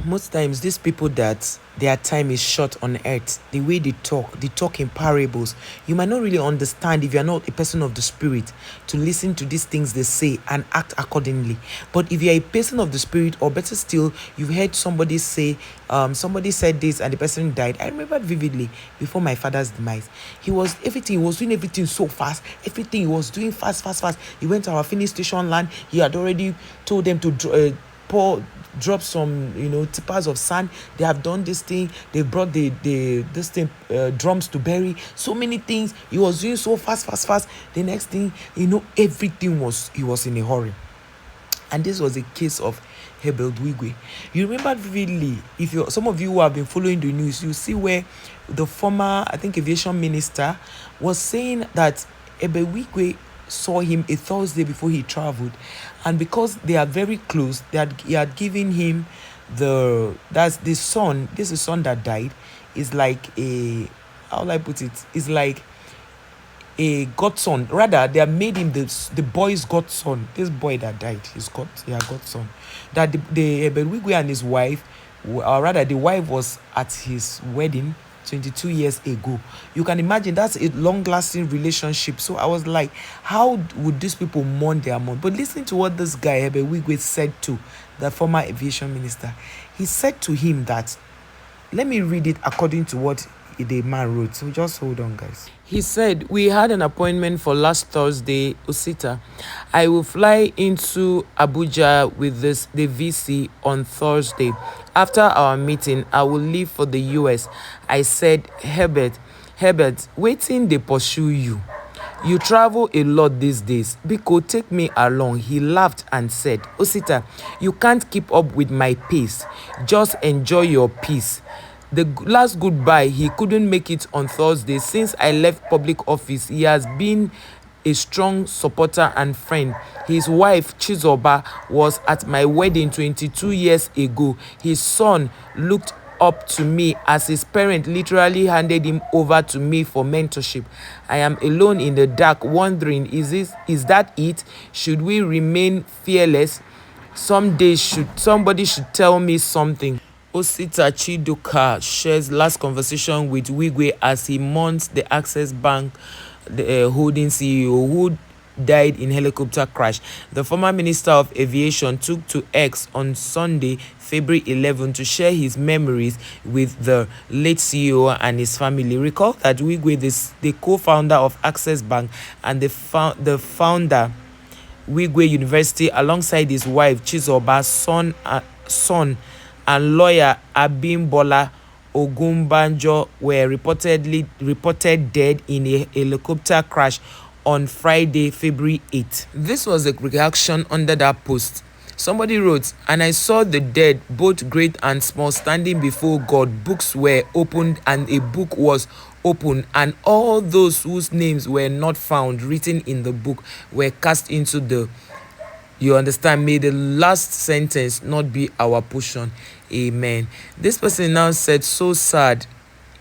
Most times these people that their time is short on earth, the way they talk in parables. You might not really understand if you're not a person of the spirit to listen to these things they say and act accordingly. But if you're a person of the spirit, or better still, you've heard somebody say, somebody said this and the person died. I remember vividly before my father's demise. He was doing everything so fast, everything he was doing fast. He went to our filling station land. He had already told them to drop some tippers of sand. They have done this thing. They brought the this thing, drums to bury. So many things he was doing so fast. The next thing everything he was in a hurry. And this was a case of Herbert Wigwe. You remember vividly, if you some of you who have been following the news, you see where the former, I think, aviation minister was saying that Herbert Wigwe saw him a Thursday before he traveled, and because they are very close, he had given him that's the son. This is son that died is like a, how will I put it? Is like a godson. Rather, they have made him the boy's godson. This boy that died, his godson. That the Wigwe and his wife, or rather, the wife was at his wedding 22 years ago. You can imagine that's a long-lasting relationship. So I was like, how would these people mourn their mom? But listen to what this guy Herbert Wigwe said to the former aviation minister. He said to him that, let me read it according to what the man wrote. So just hold on, guys. He said, we had an appointment for last Thursday, Osita. I will fly into Abuja with the VC on Thursday. After our meeting, I will leave for the US. I said, Herbert, waiting they pursue you. You travel a lot these days. Biko, take me along. He laughed and said, Osita, you can't keep up with my pace. Just enjoy your peace. The last goodbye, he couldn't make it on Thursday. Since I left public office, he has been a strong supporter and friend. His wife, Chizoba, was at my wedding 22 years ago. His son looked up to me as his parent literally handed him over to me for mentorship. I am alone in the dark, wondering, is that it? Should we remain fearless? Somebody should tell me something. Osita Chidoka shares last conversation with Wigwe as he mourns the Access Bank holding CEO who died in helicopter crash. The former Minister of Aviation took to X on Sunday, February 11, to share his memories with the late CEO and his family. Recall that Wigwe, the co-founder of Access Bank and the founder Wigwe University, alongside his wife Chizoba's son and lawyer Abimbola Ogunbanjo, were reported dead in a helicopter crash on Friday, February 8. This was a reaction under that post. Somebody wrote, and I saw the dead, both great and small, standing before God. Books were opened, and a book was opened, and all those whose names were not found written in the book were cast into the... You understand? May the last sentence not be our portion. Amen. This person now said, so sad.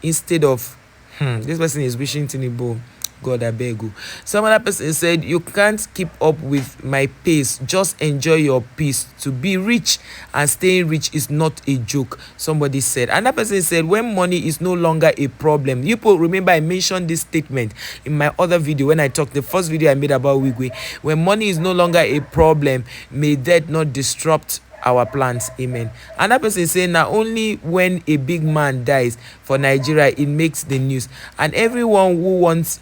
Instead of, this person is wishing Tinubu, God, I beg you. Some other person said, you can't keep up with my pace. Just enjoy your peace. To be rich and staying rich is not a joke. Somebody said. Another person said, when money is no longer a problem. You remember I mentioned this statement in my other video when I talked, the first video I made about Wigwe. When money is no longer a problem, may that not disrupt our plans. Amen. Another person is saying, now only when a big man dies for Nigeria, it makes the news. And everyone who wants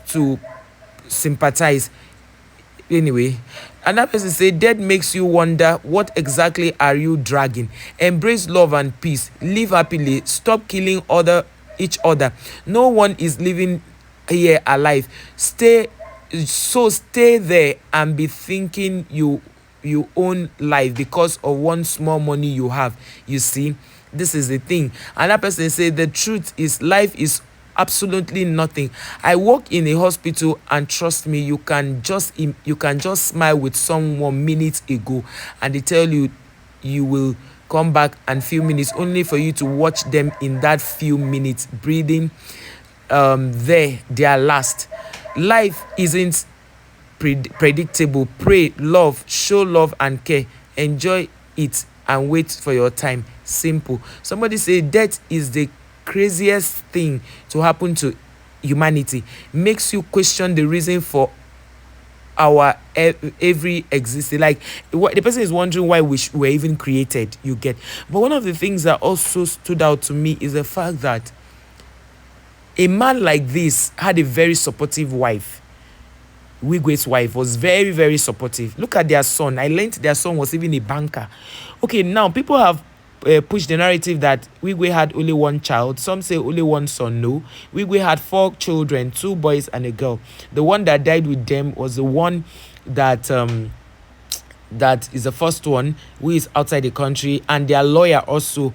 to sympathize. Anyway, another person say, death makes you wonder, what exactly are you dragging? Embrace love and peace. Live happily. Stop killing each other. No one is living here alive. Stay there and be thinking you own life because of one small money you have. You see, this is the thing. Another person say, the truth is, life is absolutely nothing. I work in a hospital, and trust me, you can just smile with someone minutes ago, and they tell you will come back in few minutes, only for you to watch them in that few minutes breathing their last. Life isn't predictable. Pray, love, show love and care. Enjoy it and wait for your time. Simple. Somebody say death is the craziest thing to happen to humanity. Makes you question the reason for our every existing, like what the person is wondering why we were even created, you get. But one of the things that also stood out to me is the fact that a man like this had a very supportive wife. Wigwe's wife was very, very supportive. Look at their son. I learned their son was even a banker. Okay, now people have pushed the narrative that Wigwe had only one child. Some say only one son. No, Wigwe had 4 children, 2 boys and a girl. The one that died with them was the one that that is the first one, who is outside the country, and their lawyer also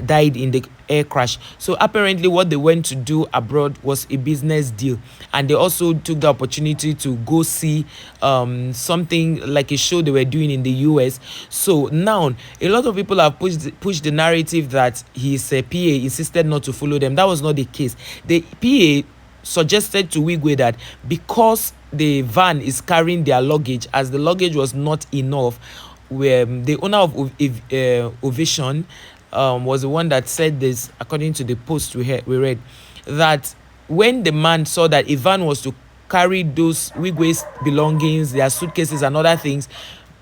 died in the air crash. So apparently what they went to do abroad was a business deal, and they also took the opportunity to go see something like a show they were doing in the US. So now a lot of people have pushed the narrative that his PA insisted not to follow them. That was not the case. The PA suggested to Wigwe that because the van is carrying their luggage, as the luggage was not enough, where the owner of Aviation was the one that said this, according to the post we read, that when the man saw that Ivan was to carry those Wigwe's belongings, their suitcases and other things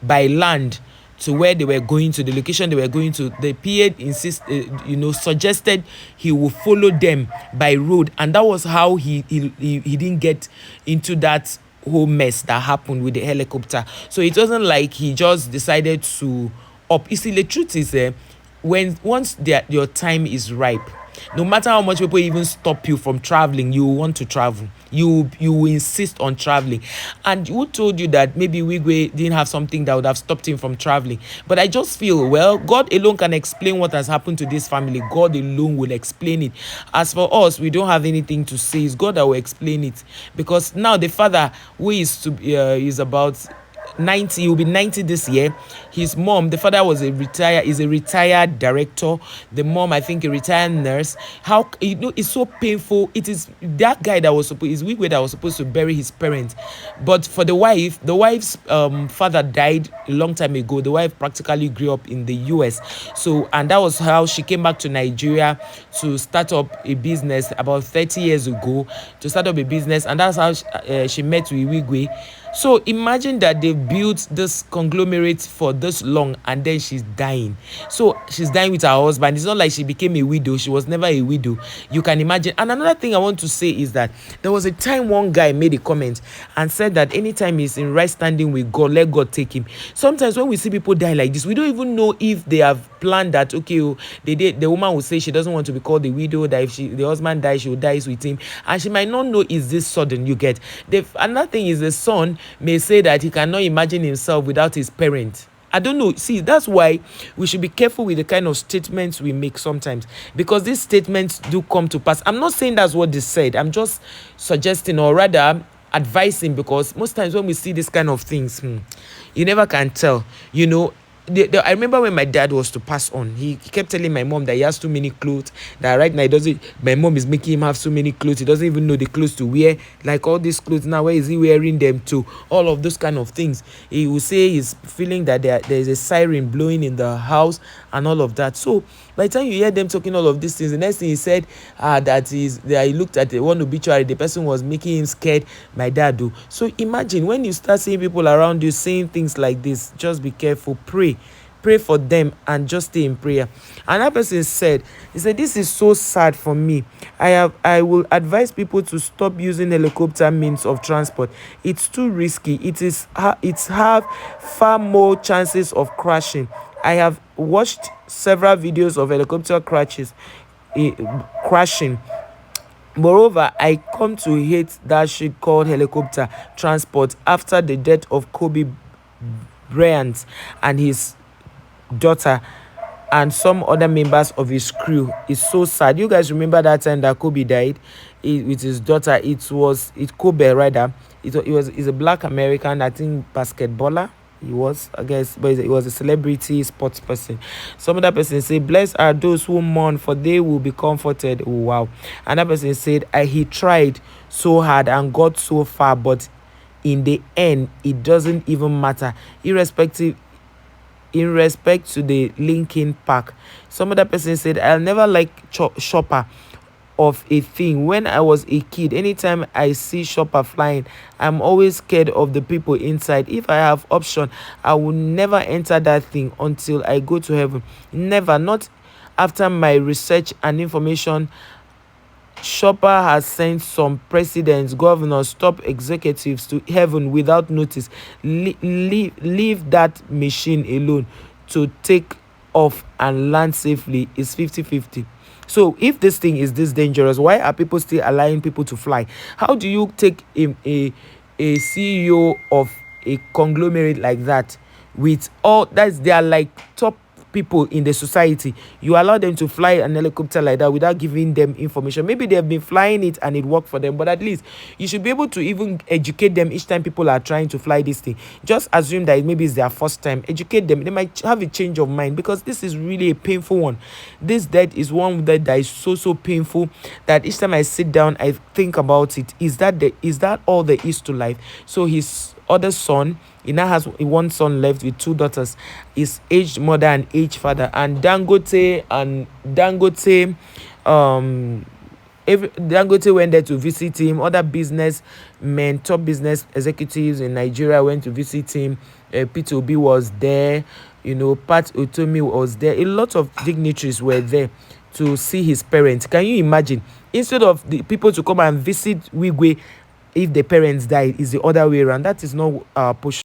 by land to where they were going to, the location they were going to, the PA suggested he would follow them by road, and that was how he didn't get into that whole mess that happened with the helicopter. So it wasn't like he just decided to up. You see, the truth is, once your time is ripe, no matter how much people even stop you from traveling, you want to travel. You insist on traveling. And who told you that maybe Wigwe didn't have something that would have stopped him from traveling? But I just feel, well, God alone can explain what has happened to this family. God alone will explain it. As for us, we don't have anything to say. It's God that will explain it. Because now the father, who is about 90, he will be 90 this year. His mom, the father is a retired director. The mom, I think, a retired nurse. How, it's so painful. It is that guy that was supposed, is Wigwe that was supposed to bury his parents. But for the wife's father died a long time ago. The wife practically grew up in the US. So, and that was how she came back to Nigeria to start up a business about 30 years ago, to start up a business. And that's how she met with Wigwe. So imagine that they built this conglomerate for this long, and then she's dying. So she's dying with her husband. It's not like she became a widow. She was never a widow. You can imagine. And another thing I want to say is that there was a time one guy made a comment and said that anytime he's in right standing with God, let God take him. Sometimes when we see people die like this, we don't even know if they have planned that, okay, the woman will say she doesn't want to be called a widow, that if the husband dies, she will die with him. And she might not know is this sudden, you get. Another thing is the son may say that he cannot imagine himself without his parents. I don't know. See, that's why we should be careful with the kind of statements we make sometimes, because these statements do come to pass. I'm not saying that's what they said. I'm just suggesting, or rather advising, because most times when we see this kind of things, you never can tell, I remember when my dad was to pass on, he kept telling my mom that he has too many clothes, that right now my mom is making him have so many clothes, he doesn't even know the clothes to wear, like all these clothes now, where is he wearing them to, all of those kind of things. He will say he's feeling that there is a siren blowing in the house and all of that. So by the time you hear them talking all of these things, the next thing he said, that he looked at one obituary, the person was making him scared, my dad do. So imagine when you start seeing people around you saying things like this, just be careful, pray for them, and just stay in prayer. Another person said, this is so sad for me. I will advise people to stop using helicopter means of transport. It's too risky. It's have far more chances of crashing. I have watched several videos of helicopter crashing. Moreover, I come to hate that shit called helicopter transport after the death of Kobe Bryant and his daughter and some other members of his crew. It's so sad. You guys remember that time that Kobe died with his daughter? Kobe rather. He's a black American, I think, basketballer. He was, I guess, but he was a celebrity sports person. Some other person say, blessed are those who mourn, for they will be comforted. Oh, wow. Another person said, he tried so hard and got so far, but in the end, it doesn't even matter. in respect to the Linkin Park. Some other person said, I'll never like shopper of a thing. When I was a kid, anytime I see shopper flying, I'm always scared of the people inside. If I have option, I will never enter that thing until I go to heaven. Never, not after my research and information. Shopper has sent some presidents, governors, top executives to heaven without notice. Leave that machine alone to take off and land safely is 50-50. So if this thing is this dangerous, why are people still allowing people to fly? How do you take a CEO of a conglomerate like that, with all that's, they are like top people in the society, you allow them to fly an helicopter like that without giving them information? Maybe they've been flying it and it worked for them, but at least you should be able to even educate them each time people are trying to fly this thing. Just assume that maybe it's their first time, educate them, they might have a change of mind, because this is really a painful one. This death is one that is so painful that each time I sit down I think about it. Is that all there is to life? So his other son, he now has one son left with two daughters, his aged mother and aged father, and Dangote Dangote went there to visit him. Other business men, top business executives in Nigeria went to visit him. Peter Obi was there, Pat Otomi was there. A lot of dignitaries were there to see his parents. Can you imagine? Instead of the people to come and visit Wigwe, if the parents died, is the other way around. That is not push.